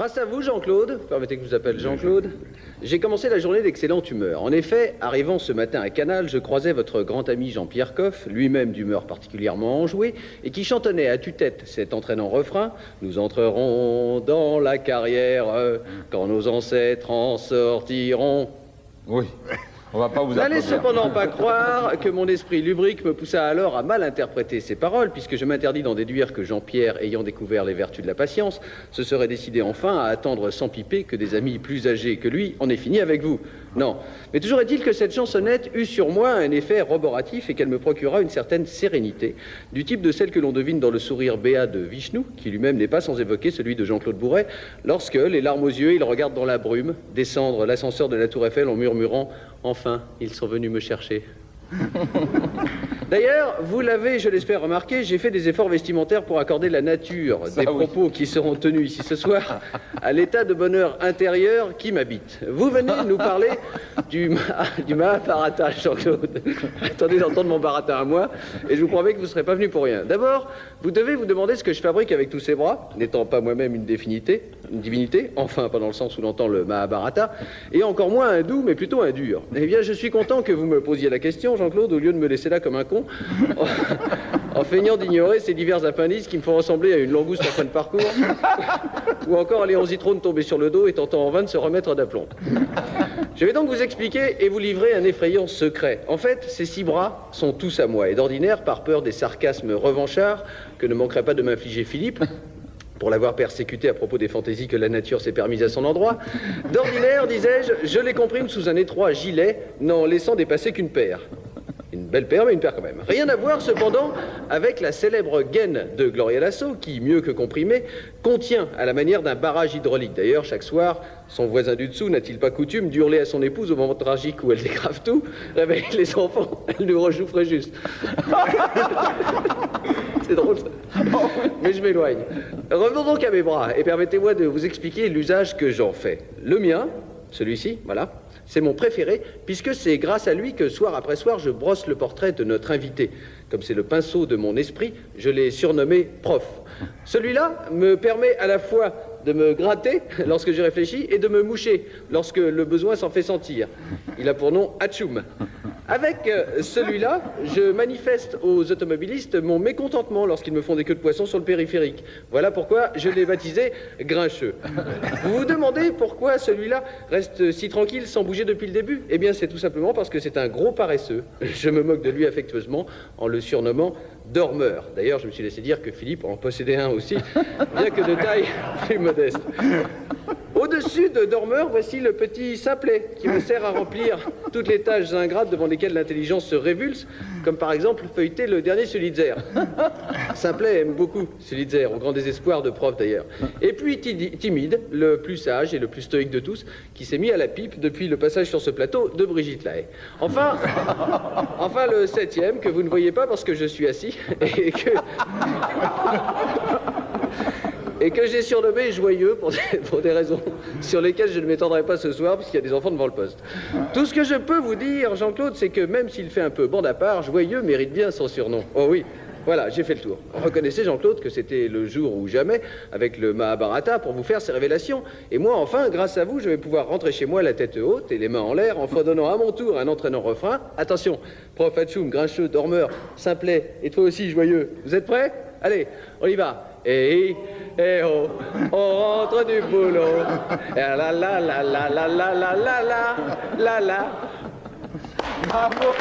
Grâce à vous, Jean-Claude, permettez que je vous appelle Jean-Claude, j'ai commencé la journée d'excellente humeur. En effet, arrivant ce matin à Canal, je croisais votre grand ami Jean-Pierre Coff, lui-même d'humeur particulièrement enjouée, et qui chantonnait à tue-tête cet entraînant refrain « Nous entrerons dans la carrière quand nos ancêtres en sortiront ». Oui, on va pas vous N'allez applaudir. cependant pas croire que mon esprit lubrique me poussa alors à mal interpréter ces paroles, puisque je m'interdis d'en déduire que Jean-Pierre, ayant découvert les vertus de la patience, se serait décidé enfin à attendre sans piper que des amis plus âgés que lui en aient fini avec vous. Non. Mais toujours est-il que cette chansonnette eut sur moi un effet roboratif et qu'elle me procura une certaine sérénité, du type de celle que l'on devine dans le sourire béat de Vishnu, qui lui-même n'est pas sans évoquer celui de Jean-Claude Bourret, lorsque, les larmes aux yeux, il regarde dans la brume descendre l'ascenseur de la Tour Eiffel en murmurant « Enfin, ils sont venus me chercher ». D'ailleurs, vous l'avez, je l'espère, remarqué, j'ai fait des efforts vestimentaires pour accorder la nature des propos qui seront tenus ici ce soir à l'état de bonheur intérieur qui m'habite. Vous venez nous parler du Mahabharata, Jean-Claude. Attendez d'entendre mon baratin à moi, et je vous promets que vous ne serez pas venu pour rien. D'abord, vous devez vous demander ce que je fabrique avec tous ces bras, n'étant pas moi-même une divinité, enfin pas dans le sens où l'entend le Mahabharata, et encore moins un doux, mais plutôt un dur. Eh bien, je suis content que vous me posiez la question, Jean-Claude, au lieu de me laisser là comme un con, en feignant d'ignorer ces divers appendices qui me font ressembler à une langouste en fin de parcours, ou encore à Léon Zitrone tombé sur le dos et tentant en vain de se remettre d'aplomb. Je vais donc vous expliquer et vous livrer un effrayant secret. En fait, ces 6 bras sont tous à moi, et d'ordinaire, par peur des sarcasmes revanchards que ne manquerait pas de m'infliger Philippe, pour l'avoir persécuté à propos des fantaisies que la nature s'est permises à son endroit, d'ordinaire, disais-je, je les comprime sous un étroit gilet, n'en laissant dépasser qu'une paire. Une belle paire, mais une paire quand même. Rien à voir, cependant, avec la célèbre gaine de Gloria Lasso, qui, mieux que comprimée, contient à la manière d'un barrage hydraulique. D'ailleurs, chaque soir, son voisin du dessous n'a-t-il pas coutume d'hurler à son épouse au moment tragique où elle dégrave tout, réveille les enfants, elle nous rejoue juste. C'est drôle, ça. Mais je m'éloigne. Revenons donc à mes bras, et permettez-moi de vous expliquer l'usage que j'en fais. Le mien, celui-ci, voilà, c'est mon préféré, puisque c'est grâce à lui que, soir après soir, je brosse le portrait de notre invité. Comme c'est le pinceau de mon esprit, je l'ai surnommé Prof. Celui-là me permet à la fois de me gratter lorsque je réfléchis et de me moucher lorsque le besoin s'en fait sentir. Il a pour nom Hatchoum. Avec celui-là, je manifeste aux automobilistes mon mécontentement lorsqu'ils me font des queues de poisson sur le périphérique. Voilà pourquoi je l'ai baptisé Grincheux. Vous vous demandez pourquoi celui-là reste si tranquille sans bouger depuis le début? Eh bien, c'est tout simplement parce que c'est un gros paresseux. Je me moque de lui affectueusement en le surnommant Dormeur. D'ailleurs, je me suis laissé dire que Philippe en possédait un aussi, bien que de taille plus modeste. Au-dessus de Dormeur, voici le petit Simplet, qui me sert à remplir toutes les tâches ingrates devant lesquelles l'intelligence se révulse, comme par exemple feuilleter le dernier Sulitzer. Simplet aime beaucoup Sulitzer, au grand désespoir de Prof d'ailleurs. Et puis Timide, le plus sage et le plus stoïque de tous, qui s'est mis à la pipe depuis le passage sur ce plateau de Brigitte Lahaie. Enfin le 7e, que vous ne voyez pas parce que je suis assis, et que j'ai surnommé Joyeux pour des raisons sur lesquelles je ne m'étendrai pas ce soir, puisqu'il y a des enfants devant le poste. Tout ce que je peux vous dire, Jean-Claude, c'est que même s'il fait un peu bande à part, Joyeux mérite bien son surnom. Oh oui, voilà, j'ai fait le tour. Reconnaissez, Jean-Claude, que c'était le jour ou jamais, avec le Mahabharata, pour vous faire ces révélations. Et moi, enfin, grâce à vous, je vais pouvoir rentrer chez moi la tête haute et les mains en l'air, en fredonnant à mon tour un entraînant refrain. Attention, Prof Hatchoum, Grincheux, Dormeur, Simplet, et toi aussi, Joyeux. Vous êtes prêts? Allez, on y va. Et oh, on rentre du boulot. La la la la la la la la la la la. Bravo.